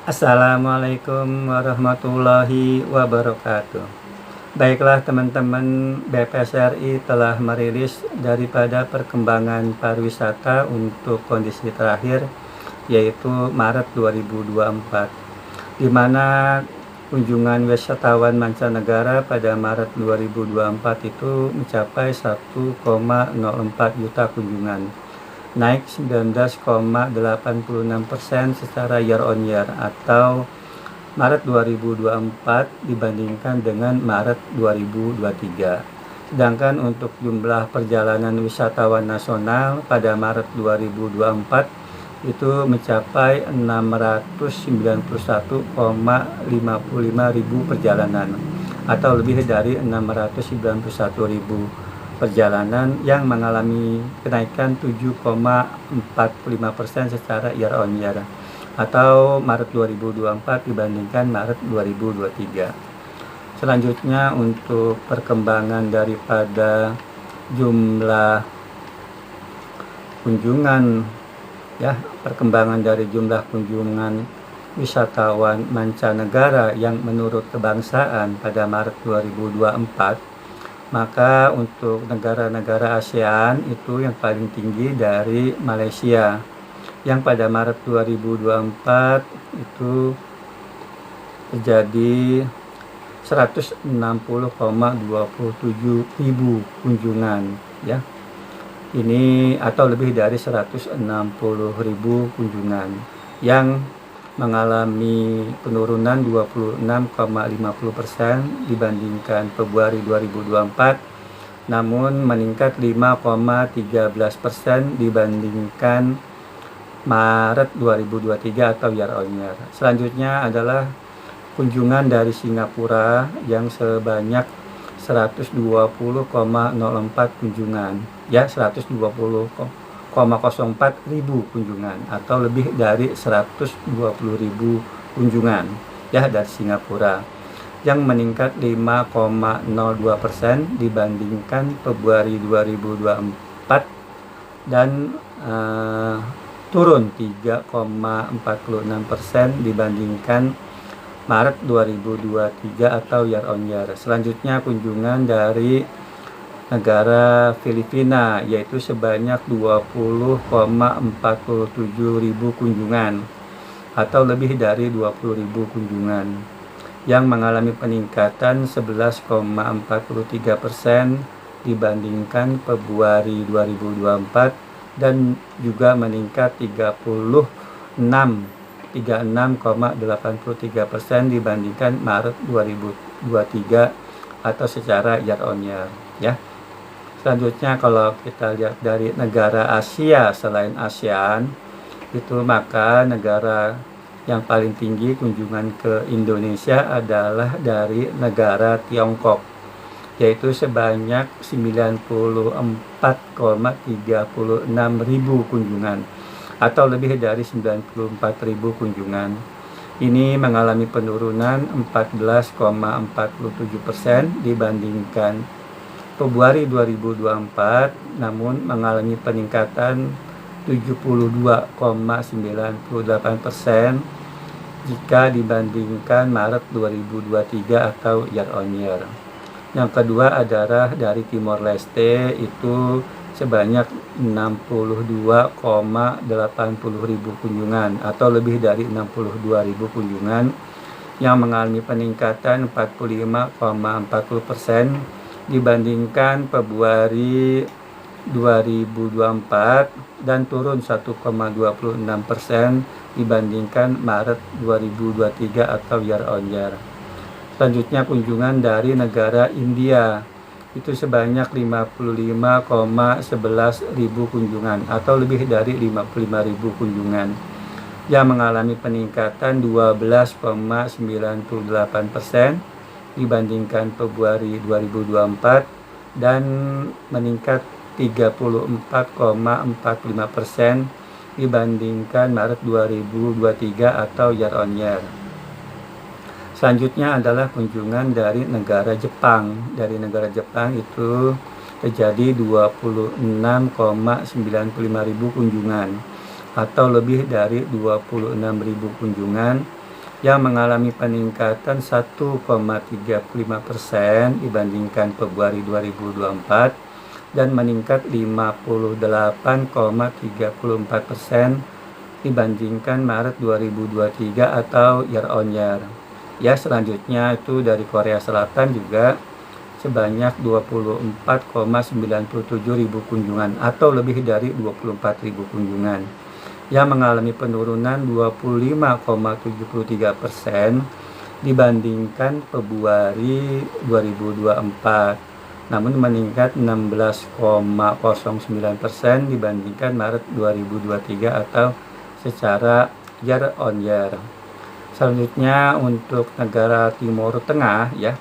Assalamualaikum warahmatullahi wabarakatuh. Baiklah teman-teman, BPSRI telah merilis daripada perkembangan pariwisata untuk kondisi terakhir, yaitu Maret 2024, di mana kunjungan wisatawan mancanegara pada Maret 2024 itu mencapai 1,04 juta kunjungan, naik 19,86% secara year on year atau Maret 2024 dibandingkan dengan Maret 2023. Sedangkan untuk jumlah perjalanan wisatawan nasional pada Maret 2024 itu mencapai 691,55 ribu perjalanan atau lebih dari 691.000 perjalanan yang mengalami kenaikan 7,45% secara year on year atau Maret 2024 dibandingkan Maret 2023. Selanjutnya untuk perkembangan daripada jumlah kunjungan perkembangan dari jumlah kunjungan wisatawan mancanegara yang menurut kebangsaan pada Maret 2024, maka untuk negara-negara ASEAN itu yang paling tinggi dari Malaysia, yang pada Maret 2024 itu terjadi 160,27 ribu kunjungan ini atau lebih dari 160.000 kunjungan yang mengalami penurunan 26,50% dibandingkan Februari 2024, namun meningkat 5,13% dibandingkan Maret 2023 atau year on year. Selanjutnya adalah kunjungan dari Singapura yang sebanyak 120,04 kunjungan 120,04 ribu kunjungan atau lebih dari 120.000 kunjungan dari Singapura, yang meningkat 5,02% dibandingkan Februari 2024 dan turun 3,46% dibandingkan Maret 2023 atau year on year. Selanjutnya kunjungan dari negara Filipina yaitu sebanyak 20,47 ribu kunjungan atau lebih dari 20.000 kunjungan yang mengalami peningkatan 11,43% dibandingkan Februari 2024 dan juga meningkat 36,83% dibandingkan Maret 2023 atau secara year on year Selanjutnya kalau kita lihat dari negara Asia selain ASEAN itu, maka negara yang paling tinggi kunjungan ke Indonesia adalah dari negara Tiongkok, yaitu sebanyak 94,36 ribu kunjungan atau lebih dari 94.000 kunjungan. Ini mengalami penurunan 14,47% dibandingkan Februari 2024, namun mengalami peningkatan 72,98% jika dibandingkan Maret 2023 atau year on year. Yang kedua adalah dari Timor Leste, itu sebanyak 62,80 ribu kunjungan atau lebih dari 62.000 kunjungan yang mengalami peningkatan 45,40% dibandingkan Februari 2024 dan turun 1,26% dibandingkan Maret 2023 atau year on year. Selanjutnya kunjungan dari negara India itu sebanyak 55,11 ribu kunjungan atau lebih dari 55.000 kunjungan yang mengalami peningkatan 12,98% dibandingkan Februari 2024 dan meningkat 34,45% dibandingkan Maret 2023 atau year on year. Selanjutnya adalah kunjungan dari negara Jepang. Dari negara Jepang itu terjadi 26,95 ribu kunjungan atau lebih dari 26.000 kunjungan yang mengalami peningkatan 1,35% dibandingkan Februari 2024 dan meningkat 58,34% dibandingkan Maret 2023 atau year on year. Ya, selanjutnya itu dari Korea Selatan juga sebanyak 24,97 ribu kunjungan atau lebih dari 24 ribu kunjungan, yang mengalami penurunan 25,73% dibandingkan Februari 2024, namun meningkat 16,09% dibandingkan Maret 2023 atau secara year on year. Selanjutnya untuk negara Timur Tengah ya,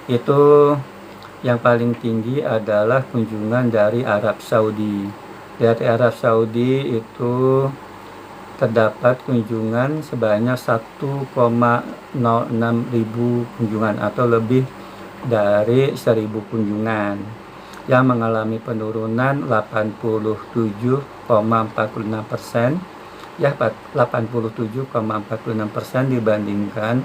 itu yang paling tinggi adalah kunjungan dari Arab Saudi. Dari Arab Saudi itu terdapat kunjungan sebanyak 1,06 ribu kunjungan atau lebih dari 1.000 kunjungan, yang mengalami penurunan 87,46%, ya 87,46% dibandingkan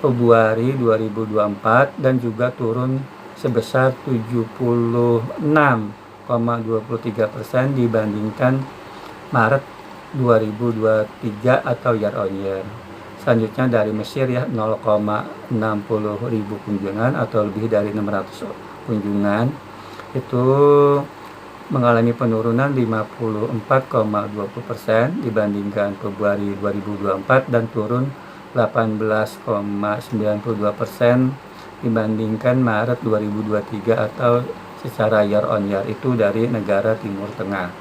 Februari 2024 dan juga turun sebesar 76,23% dibandingkan Maret 2023 atau year on year. Selanjutnya dari Mesir ya, 0,60 ribu kunjungan atau lebih dari 600 kunjungan, itu mengalami penurunan 54,20% dibandingkan Februari 2024 dan turun 18,92% dibandingkan Maret 2023 atau secara year on year, itu dari negara Timur Tengah.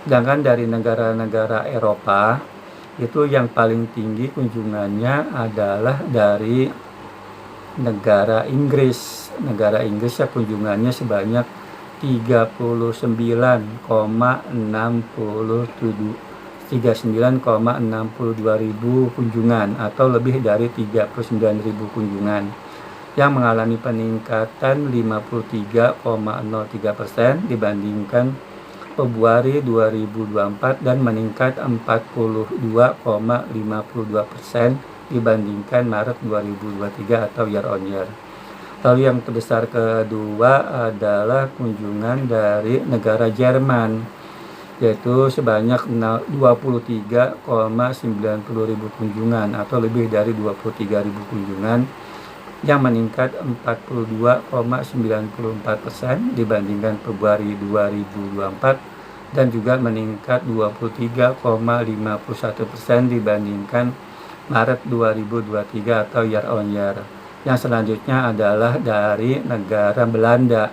Sedangkan dari negara-negara Eropa, itu yang paling tinggi kunjungannya adalah dari negara Inggris. Negara Inggris ya kunjungannya sebanyak 39,62 ribu kunjungan atau lebih dari 39 ribu kunjungan, yang mengalami peningkatan 53,03% dibandingkan Februari 2024 dan meningkat 42,52% dibandingkan Maret 2023 atau year on year. Lalu yang terbesar kedua adalah kunjungan dari negara Jerman, yaitu sebanyak 23,90 ribu kunjungan atau lebih dari 23 ribu kunjungan, yang meningkat 42,94% dibandingkan Februari 2024 dan juga meningkat 23,51% dibandingkan Maret 2023 atau year on year. Yang selanjutnya adalah dari negara Belanda.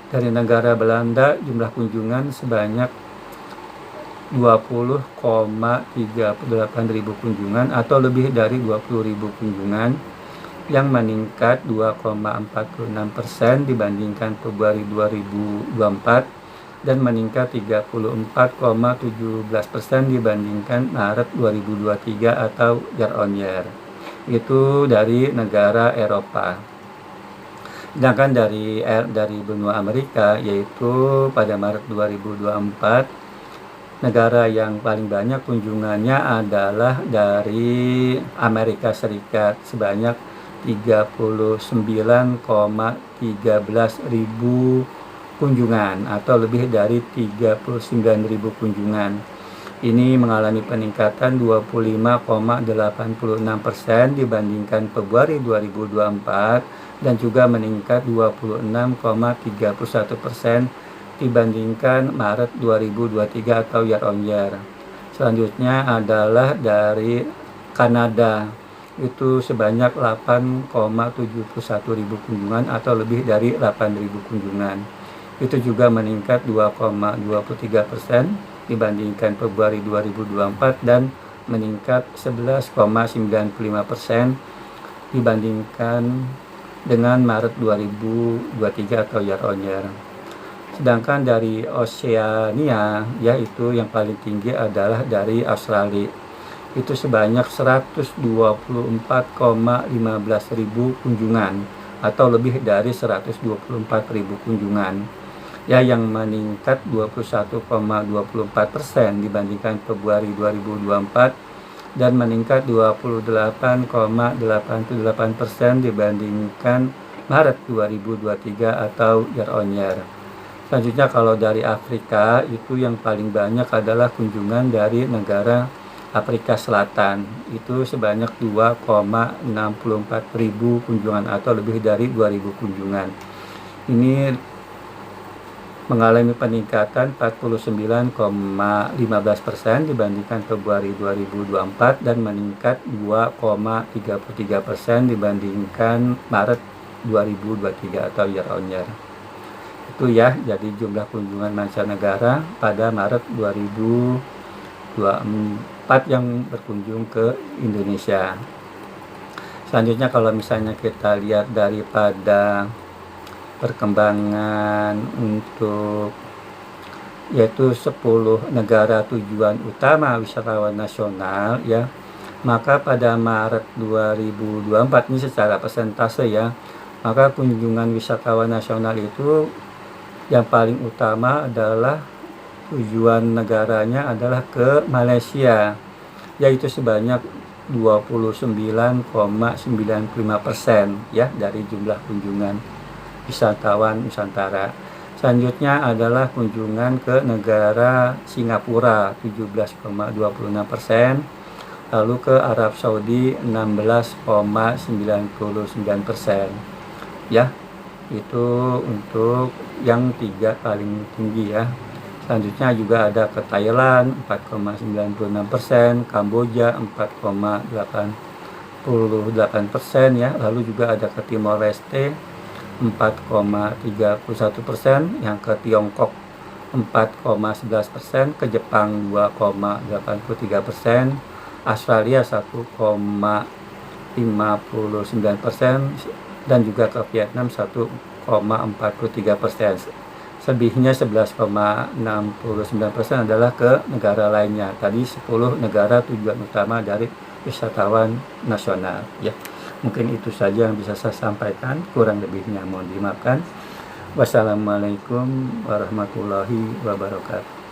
Dari negara Belanda jumlah kunjungan sebanyak 20,38 ribu kunjungan atau lebih dari 20 ribu kunjungan, yang meningkat 2,46% dibandingkan Februari 2024 dan meningkat 34,17% dibandingkan Maret 2023 atau year on year. Itu dari negara Eropa. Sedangkan dari benua Amerika, yaitu pada Maret 2024, negara yang paling banyak kunjungannya adalah dari Amerika Serikat sebanyak 39,13 ribu kunjungan atau lebih dari 39 ribu kunjungan. Ini mengalami peningkatan 25,86% dibandingkan Februari 2024 dan juga meningkat 26,31% dibandingkan Maret 2023 atau year on year. Selanjutnya adalah dari Kanada, itu sebanyak 8,71 ribu kunjungan atau lebih dari 8 ribu kunjungan. Itu juga meningkat 2,23% dibandingkan Februari 2024 dan meningkat 11,95% dibandingkan dengan Maret 2023 atau year on year. Sedangkan dari Oseania, yaitu yang paling tinggi adalah dari Australia. Itu sebanyak 124,15 ribu kunjungan atau lebih dari 124 ribu kunjungan, yang meningkat 21,24% dibandingkan Februari 2024 dan meningkat 28,88% dibandingkan Maret 2023 atau year on year. Selanjutnya kalau dari Afrika itu yang paling banyak adalah kunjungan dari negara Afrika Selatan, itu sebanyak 2,64 ribu kunjungan atau lebih dari 2.000 kunjungan. Ini mengalami peningkatan 49,15% dibandingkan Februari 2024 dan meningkat 2,33% dibandingkan Maret 2023 atau year on year. Itu ya, jadi jumlah kunjungan mancanegara pada Maret 2024 yang berkunjung ke Indonesia. Selanjutnya kalau misalnya kita lihat daripada perkembangan untuk yaitu 10 negara tujuan utama wisatawan nasional ya, maka pada Maret 2024 ini secara persentase ya, maka kunjungan wisatawan nasional itu yang paling utama adalah tujuan negaranya adalah ke Malaysia, yaitu sebanyak 29,95% ya dari jumlah kunjungan wisatawan Nusantara. Selanjutnya adalah kunjungan ke negara Singapura 17,26%, lalu ke Arab Saudi 16,99%. Ya, itu untuk yang 3 paling tinggi ya. Selanjutnya juga ada ke Thailand 4,96%, Kamboja 4,88% ya, lalu juga ada ke Timor Leste 4,31%, yang ke Tiongkok 4,11%, ke Jepang 2,83%, Australia 1,59%, dan juga ke Vietnam 1,43%. Selebihnya 11,69% adalah ke negara lainnya. Tadi 10 negara tujuan utama dari wisatawan nasional ya. Mungkin itu saja yang bisa saya sampaikan, kurang lebihnya mohon dimaafkan. Wassalamualaikum warahmatullahi wabarakatuh.